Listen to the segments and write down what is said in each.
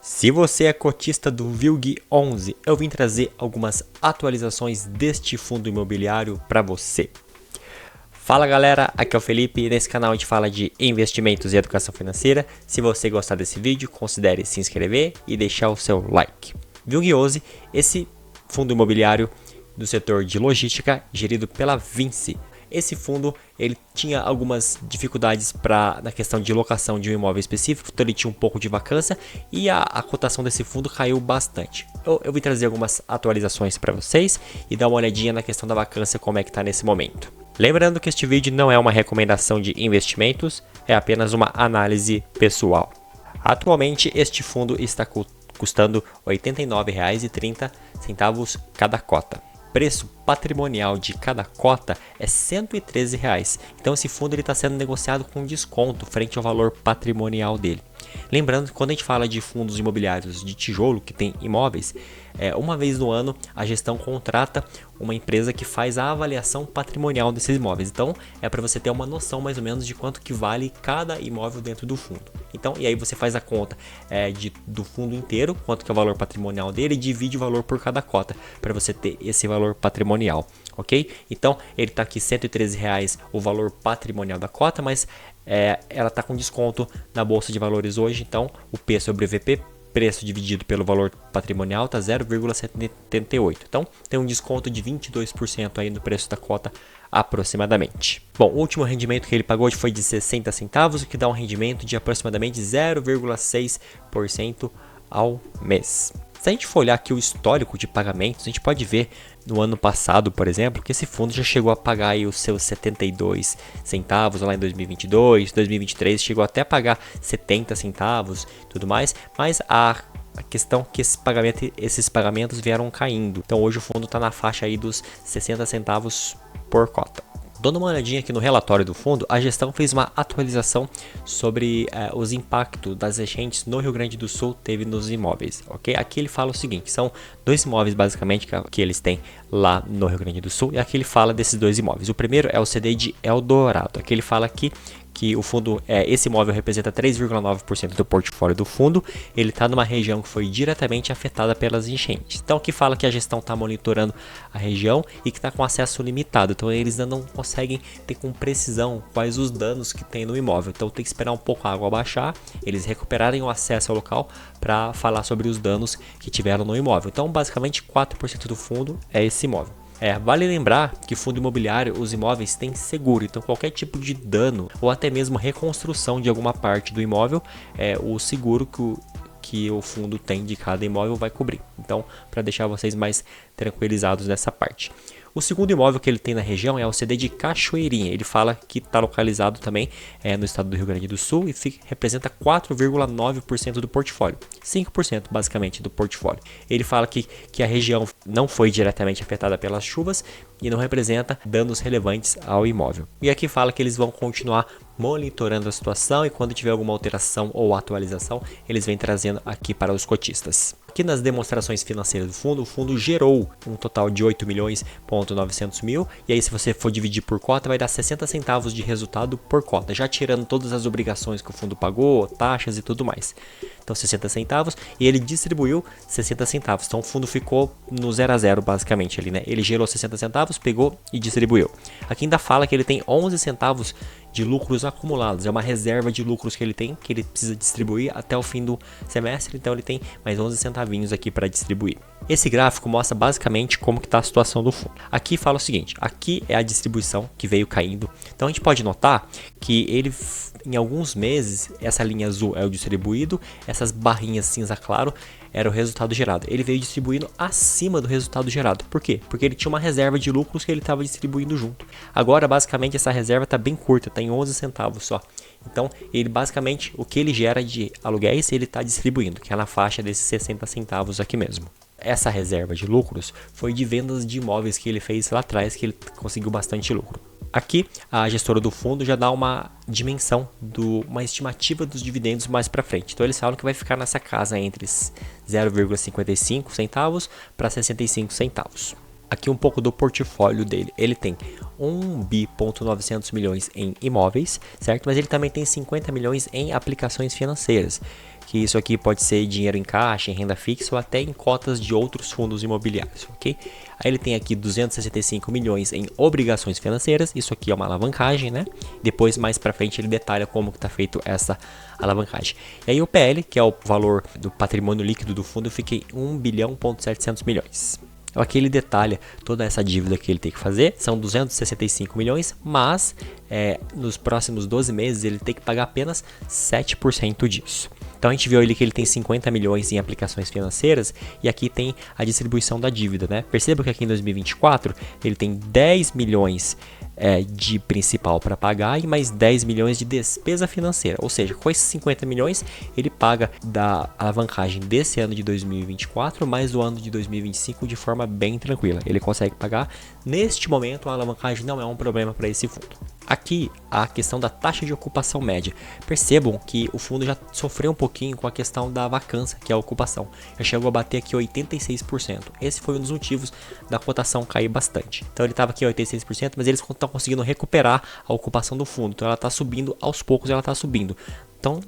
Se você é cotista do VILG11, eu vim trazer algumas atualizações deste fundo imobiliário para você. Fala galera, aqui é o Felipe e nesse canal a gente fala de investimentos e educação financeira. Se você gostar desse vídeo, considere se inscrever e deixar o seu like. VILG11, esse fundo imobiliário do setor de logística gerido pela Vinci. Esse fundo ele tinha algumas dificuldades na questão de locação de um imóvel específico, então ele tinha um pouco de vacância e a cotação desse fundo caiu bastante. Eu vim trazer algumas atualizações para vocês e dar uma olhadinha na questão da vacância, como é que está nesse momento. Lembrando que este vídeo não é uma recomendação de investimentos, é apenas uma análise pessoal. Atualmente este fundo está custando R$ 89,30 cada cota. Preço patrimonial de cada cota é R$ 113. Então esse fundo está sendo negociado com desconto frente ao valor patrimonial dele. Lembrando que quando a gente fala de fundos imobiliários de tijolo que tem imóveis, uma vez no ano a gestão contrata uma empresa que faz a avaliação patrimonial desses imóveis. Então é para você ter uma noção mais ou menos de quanto que vale cada imóvel dentro do fundo. Então, e aí você faz a conta do fundo inteiro, quanto que é o valor patrimonial dele, e divide o valor por cada cota para você ter esse valor patrimonial, ok? Então ele está aqui R$ 113 o valor patrimonial da cota, mas ela está com desconto na bolsa de valores hoje. Então o P sobre VP, preço dividido pelo valor patrimonial, está 0,78. Então tem um desconto de 22% aí no preço da cota aproximadamente. Bom, o último rendimento que ele pagou foi de 60 centavos, o que dá um rendimento de aproximadamente 0,6% ao mês. Se a gente for olhar aqui o histórico de pagamentos, a gente pode ver no ano passado, por exemplo, que esse fundo já chegou a pagar aí os seus 72 centavos lá em 2022, 2023 chegou até a pagar 70 centavos e tudo mais, mas a questão é que esses pagamentos vieram caindo. Então hoje o fundo está na faixa aí dos 60 centavos por cota. Dando uma olhadinha aqui no relatório do fundo, a gestão fez uma atualização sobre os impactos das enchentes no Rio Grande do Sul teve nos imóveis, ok? Aqui ele fala o seguinte, são dois imóveis basicamente que eles têm lá no Rio Grande do Sul, e aqui ele fala desses dois imóveis. O primeiro é o CDI de Eldorado, aqui ele fala aqui que o fundo, esse imóvel representa 3,9% do portfólio do fundo, ele está numa região que foi diretamente afetada pelas enchentes. Então aqui fala que a gestão está monitorando a região e que está com acesso limitado, então eles ainda não conseguem ter com precisão quais os danos que tem no imóvel, então tem que esperar um pouco a água baixar, eles recuperarem o acesso ao local para falar sobre os danos que tiveram no imóvel. Então basicamente 4% do fundo é esse imóvel. Vale lembrar que fundo imobiliário, os imóveis têm seguro, então qualquer tipo de dano ou até mesmo reconstrução de alguma parte do imóvel, o seguro que o fundo tem de cada imóvel vai cobrir. Então, para deixar vocês mais tranquilizados nessa parte. O segundo imóvel que ele tem na região é o CD de Cachoeirinha. Ele fala que está localizado também no estado do Rio Grande do Sul e representa 4,9% do portfólio. 5% basicamente do portfólio. Ele fala que a região não foi diretamente afetada pelas chuvas e não representa danos relevantes ao imóvel. E aqui fala que eles vão continuar monitorando a situação e quando tiver alguma alteração ou atualização, eles vêm trazendo aqui para os cotistas. Aqui nas demonstrações financeiras do fundo, o fundo gerou um total de 8.900.000 e aí se você for dividir por cota vai dar 60 centavos de resultado por cota, já tirando todas as obrigações que o fundo pagou, taxas e tudo mais. Então 60 centavos e ele distribuiu 60 centavos, então o fundo ficou no 0 a 0 basicamente ali, né? Ele gerou 60 centavos, pegou e distribuiu. Aqui ainda fala que ele tem 11 centavos de lucros acumulados, é uma reserva de lucros que ele tem, que ele precisa distribuir até o fim do semestre, então ele tem mais 11 centavinhos aqui para distribuir. Esse gráfico mostra basicamente como que está a situação do fundo. Aqui fala o seguinte, aqui é a distribuição que veio caindo, então a gente pode notar que ele em alguns meses, essa linha azul é o distribuído, essas barrinhas cinza claro era o resultado gerado. Ele veio distribuindo acima do resultado gerado. Por quê? Porque ele tinha uma reserva de lucros que ele estava distribuindo junto. Agora, basicamente, essa reserva está bem curta, está em 11 centavos só. Então, ele basicamente, o que ele gera de aluguéis, ele está distribuindo, que é na faixa desses 60 centavos aqui mesmo. Essa reserva de lucros foi de vendas de imóveis que ele fez lá atrás, que ele conseguiu bastante lucro. Aqui, a gestora do fundo já dá uma dimensão, uma estimativa dos dividendos mais para frente. Então, eles falam que vai ficar nessa casa entre 0,55 centavos para 65 centavos. Aqui um pouco do portfólio dele. Ele tem 1,9 bilhões em imóveis, certo? Mas ele também tem 50 milhões em aplicações financeiras. que isso aqui pode ser dinheiro em caixa, em renda fixa ou até em cotas de outros fundos imobiliários, ok? Aí ele tem aqui 265 milhões em obrigações financeiras, isso aqui é uma alavancagem, né? Depois, mais para frente, ele detalha como que está feito essa alavancagem. E aí o PL, que é o valor do patrimônio líquido do fundo, fica em 1 bilhão,700 milhões. Então aqui ele detalha toda essa dívida que ele tem que fazer, são 265 milhões, mas nos próximos 12 meses ele tem que pagar apenas 7% disso. Então a gente viu ali que ele tem 50 milhões em aplicações financeiras e aqui tem a distribuição da dívida, né? Perceba que aqui em 2024 ele tem 10 milhões de principal para pagar e mais 10 milhões de despesa financeira. Ou seja, com esses 50 milhões ele paga da alavancagem desse ano de 2024 mais do ano de 2025 de forma bem tranquila. Ele consegue pagar. Neste momento a alavancagem não é um problema para esse fundo. Aqui a questão da taxa de ocupação média. Percebam que o fundo já sofreu um pouquinho com a questão da vacância, que é a ocupação. Já chegou a bater aqui 86%. Esse foi um dos motivos da cotação cair bastante. Então ele estava aqui 86%, mas eles estão conseguindo recuperar a ocupação do fundo. Então ela está subindo, aos poucos ela está subindo. Então,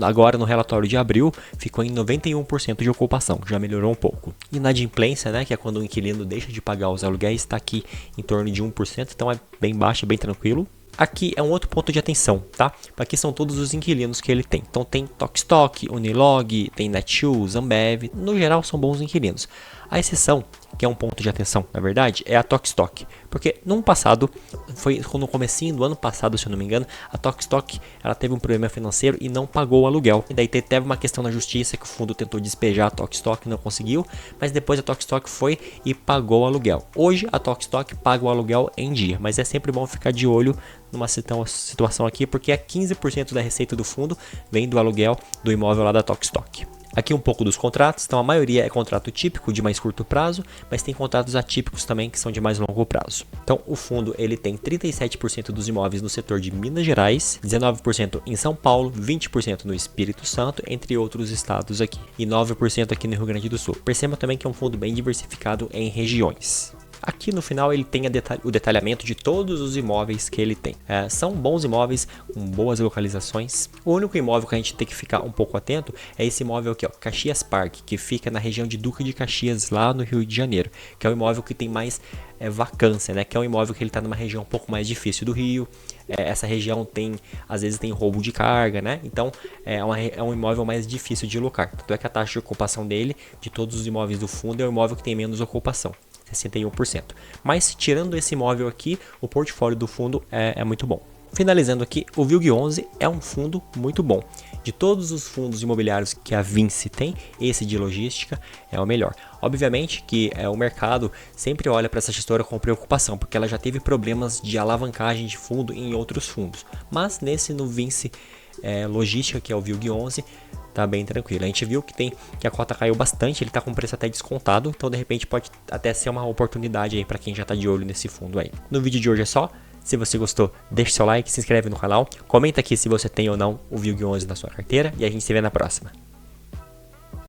agora no relatório de abril, ficou em 91% de ocupação, já melhorou um pouco. Inadimplência, né, que é quando o inquilino deixa de pagar os aluguéis, está aqui em torno de 1%, então é bem baixo, bem tranquilo. Aqui é um outro ponto de atenção, tá? Aqui são todos os inquilinos que ele tem. Então tem Tokstok, Unilog, tem Netshoes, Ambev, no geral são bons inquilinos. A exceção, que é um ponto de atenção, na verdade, é a Tokstok, porque no passado, foi no comecinho do ano passado, se eu não me engano, a Tokstok ela teve um problema financeiro e não pagou o aluguel. E daí teve uma questão na justiça que o fundo tentou despejar a Tokstok, não conseguiu, mas depois a Tokstok foi e pagou o aluguel. Hoje a Tokstok paga o aluguel em dia, mas é sempre bom ficar de olho numa situação aqui, porque 15% da receita do fundo vem do aluguel do imóvel lá da Tokstok. Aqui um pouco dos contratos, então a maioria é contrato típico de mais curto prazo, mas tem contratos atípicos também que são de mais longo prazo. Então o fundo ele tem 37% dos imóveis no setor de Minas Gerais, 19% em São Paulo, 20% no Espírito Santo, entre outros estados aqui, e 9% aqui no Rio Grande do Sul. Perceba também que é um fundo bem diversificado em regiões. Aqui no final ele tem o detalhamento de todos os imóveis que ele tem. São bons imóveis com boas localizações. O único imóvel que a gente tem que ficar um pouco atento é esse imóvel aqui, ó, Caxias Park, que fica na região de Duque de Caxias, lá no Rio de Janeiro, que é o imóvel que tem mais vacância, né? Que é um imóvel que ele está numa região um pouco mais difícil do Rio. Essa região às vezes tem roubo de carga, né? Então é um imóvel mais difícil de locar. Tanto é que a taxa de ocupação dele, de todos os imóveis do fundo, é o imóvel que tem menos ocupação. 61%. Mas tirando esse imóvel aqui, o portfólio do fundo é muito bom. Finalizando aqui, o VILG11 é um fundo muito bom. De todos os fundos imobiliários que a Vinci tem, esse de logística é o melhor. Obviamente que o mercado sempre olha para essa gestora com preocupação, porque ela já teve problemas de alavancagem de fundo em outros fundos. Mas no Vinci logística, que é o VILG11, tá bem tranquilo. A gente viu que a cota caiu bastante, ele tá com preço até descontado, então de repente pode até ser uma oportunidade aí para quem já tá de olho nesse fundo aí. No vídeo de hoje é só. Se você gostou, deixe seu like, se inscreve no canal, comenta aqui se você tem ou não o VILG11 na sua carteira e a gente se vê na próxima.